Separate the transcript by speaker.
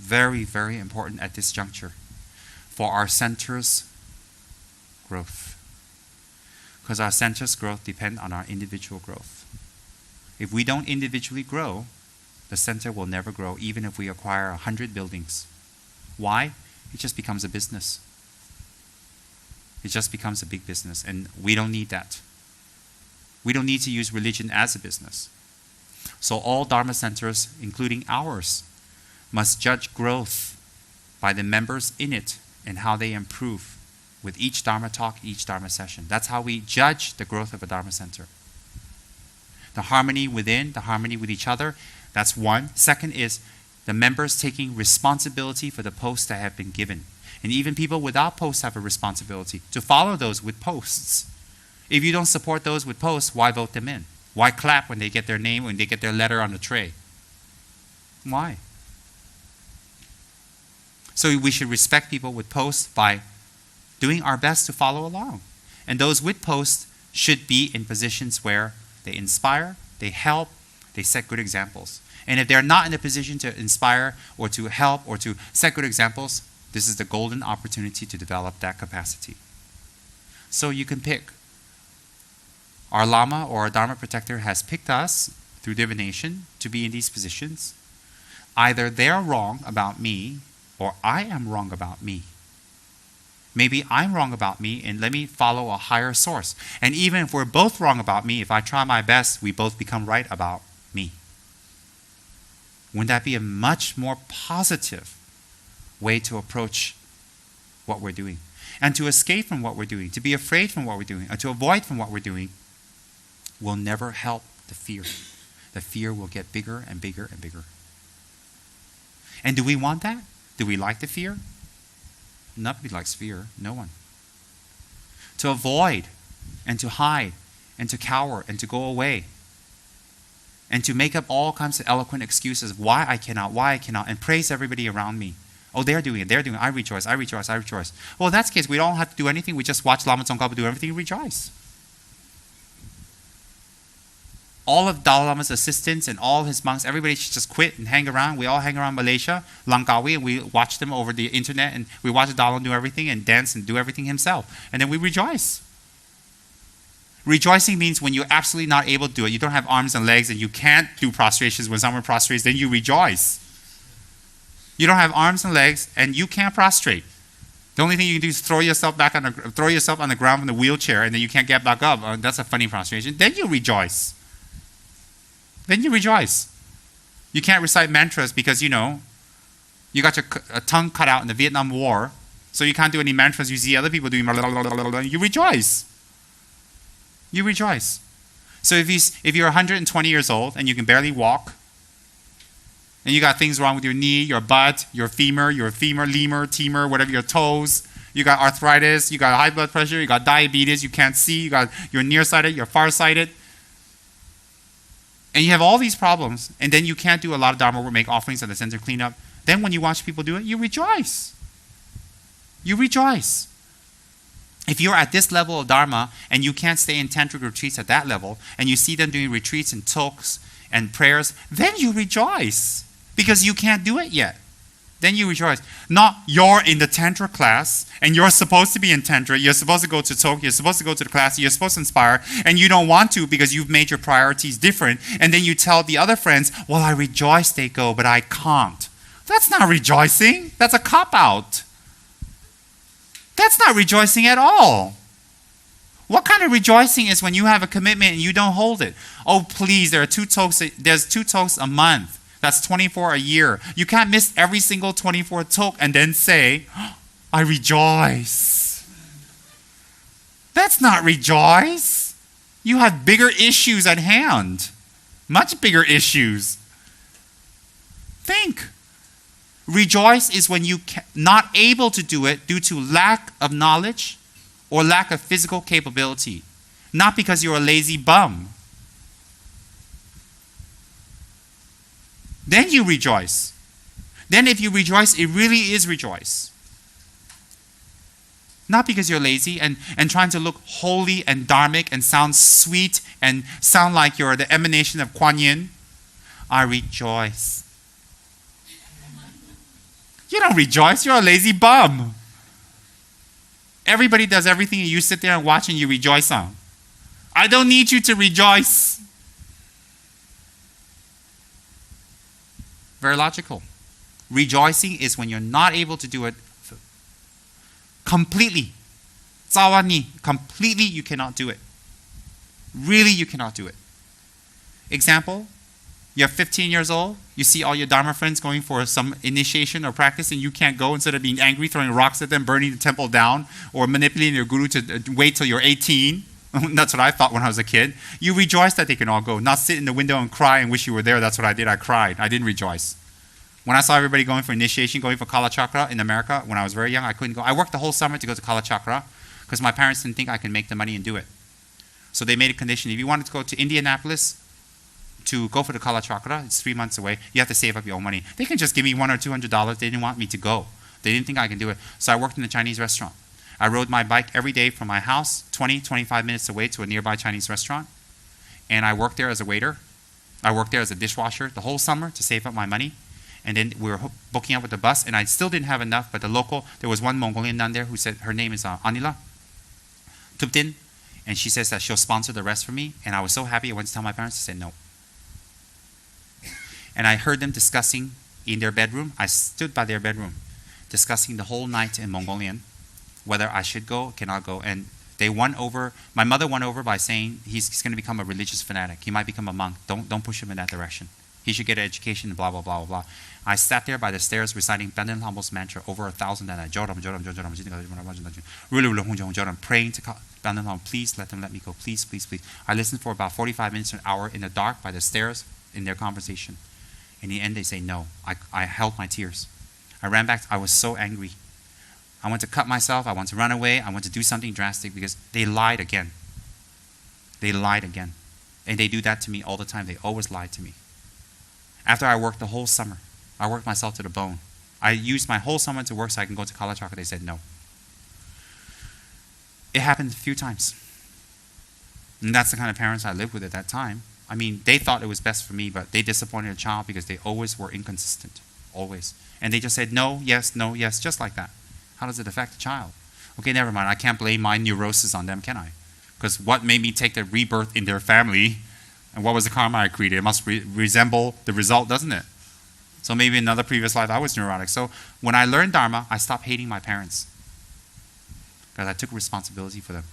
Speaker 1: very, very important at this juncture for our center's growth. Because our center's growth depends on our individual growth. If we don't individually grow, the center will never grow, even if we acquire 100 buildings. Why? It just becomes a business. It just becomes a big business, and we don't need that. We don't need to use religion as a business. So all Dharma centers, including ours, must judge growth by the members in it and how they improve with each Dharma talk, each Dharma session. That's how we judge the growth of a Dharma center. The harmony within, the harmony with each other, that's one. Second is the members taking responsibility for the posts that have been given. And even people without posts have a responsibility to follow those with posts. If you don't support those with posts, why vote them in? Why clap when they get their name, when they get their letter on the tray? Why? So we should respect people with posts by doing our best to follow along. And those with posts should be in positions where they inspire, they help, they set good examples. And if they're not in a position to inspire or to help or to set good examples, this is the golden opportunity to develop that capacity. So you can pick. Our Lama or our Dharma protector has picked us through divination to be in these positions. Either they're wrong about me or I am wrong about me. Maybe I'm wrong about me and let me follow a higher source. And even if we're both wrong about me, if I try my best, we both become right about me. Wouldn't that be a much more positive way to approach what we're doing? And to escape from what we're doing, to be afraid from what we're doing, and to avoid from what we're doing will never help the fear. The fear will get bigger and bigger and bigger. And do we want that? Do we like the fear? Nobody likes fear. No one. To avoid and to hide and to cower and to go away and to make up all kinds of eloquent excuses why I cannot, and praise everybody around me. Oh, they're doing it. I rejoice. Well, in that case, we don't have to do anything. We just watch Lama Tsongkhapa do everything and rejoice. All of Dalai Lama's assistants and all his monks, everybody should just quit and hang around. We all hang around Malaysia, Langkawi, and we watch them over the internet, and we watch the Dalai Lama do everything and dance and do everything himself. And then we rejoice. Rejoicing means when you're absolutely not able to do it, you don't have arms and legs and you can't do prostrations when someone prostrates, then you rejoice. You don't have arms and legs and you can't prostrate. The only thing you can do is throw yourself on the ground from the wheelchair and then you can't get back up. That's a funny prostration. Then you rejoice. You can't recite mantras because, you got your tongue cut out in the Vietnam War, so you can't do any mantras. You see other people doing you rejoice. You rejoice. So if you're 120 years old and you can barely walk, and you got things wrong with your knee, your butt, your femur, lemur, whatever, your toes, you got arthritis, you got high blood pressure, you got diabetes, you can't see, you're nearsighted, you're farsighted, and you have all these problems, and then you can't do a lot of Dharma work, make offerings at the center, clean up. Then when you watch people do it, you rejoice. You rejoice. If you're at this level of Dharma and you can't stay in tantric retreats at that level, and you see them doing retreats and talks and prayers, then you rejoice because you can't do it yet. Then you rejoice. Not you're in the Tantra class and you're supposed to be in Tantra, you're supposed to go to talk, you're supposed to go to the class, you're supposed to inspire, and you don't want to because you've made your priorities different, and then you tell the other friends, well, I rejoice they go, but I can't. That's not rejoicing. That's a cop-out. That's not rejoicing at all. What kind of rejoicing is when you have a commitment and you don't hold it? Oh, please, there's 2 talks a month. That's 24 a year. You can't miss every single 24 talk and then say, I rejoice. That's not rejoice. You have bigger issues at hand. Much bigger issues. Think. Rejoice is when you're not able to do it due to lack of knowledge or lack of physical capability. Not because you're a lazy bum. Then you rejoice. Then if you rejoice, it really is rejoice. Not because you're lazy and trying to look holy and dharmic and sound sweet and sound like you're the emanation of Kuan Yin. I rejoice. don't rejoice. You're a lazy bum. Everybody does everything and you sit there and watch and you rejoice on. I don't need you to rejoice. Very logical. Rejoicing is when you're not able to do it completely. Completely you cannot do it. Really you cannot do it. Example, you're 15 years old, you see all your Dharma friends going for some initiation or practice and you can't go. Instead of being angry, throwing rocks at them, burning the temple down, or manipulating your guru to wait till you're 18. That's what I thought when I was a kid. You rejoice that they can all go, not sit in the window and cry and wish you were there. That's what I did. I cried. I didn't rejoice. When I saw everybody going for initiation, going for Kala Chakra in America, when I was very young, I couldn't go. I worked the whole summer to go to Kala Chakra because my parents didn't think I could make the money and do it. So they made a condition. If you wanted to go to Indianapolis to go for the Kala Chakra, it's 3 months away, you have to save up your own money. They can just give me $100 or $200. They didn't want me to go. They didn't think I could do it. So I worked in a Chinese restaurant. I rode my bike every day from my house, 25 minutes away to a nearby Chinese restaurant. And I worked there as a waiter. I worked there as a dishwasher the whole summer to save up my money. And then we were booking up with the bus, and I still didn't have enough, but there was one Mongolian nun there who said, her name is Anila Tuptin, and she says that she'll sponsor the rest for me. And I was so happy. I went to tell my parents. I said no. And I heard them discussing in their bedroom. I stood by their bedroom, discussing the whole night in Mongolian, whether I should go, cannot go. And they won over, my mother won over by saying he's going to become a religious fanatic. He might become a monk. Don't push him in that direction. He should get an education and blah, blah, blah, blah, blah. I sat there by the stairs reciting Banden Lambo's mantra over 1,000 and I praying to Banden Lambo, please let them let me go, please, please, please. I listened for about 45 minutes to an hour in the dark by the stairs in their conversation. In the end, they say no. I held my tears. I ran back. I was so angry. I want to cut myself. I want to run away. I want to do something drastic because they lied again. They lied again. And they do that to me all the time. They always lie to me. After I worked the whole summer, I worked myself to the bone. I used my whole summer to work so I can go to Kala Chakra. They said no. It happened a few times. And that's the kind of parents I lived with at that time. I mean, they thought it was best for me, but they disappointed a child because they always were inconsistent. Always. And they just said no, yes, just like that. How does it affect the child? Okay, never mind. I can't blame my neurosis on them, can I? Because what made me take the rebirth in their family, and what was the karma I created? It must resemble the result, doesn't it? So maybe in another previous life I was neurotic. So when I learned Dharma, I stopped hating my parents because I took responsibility for them.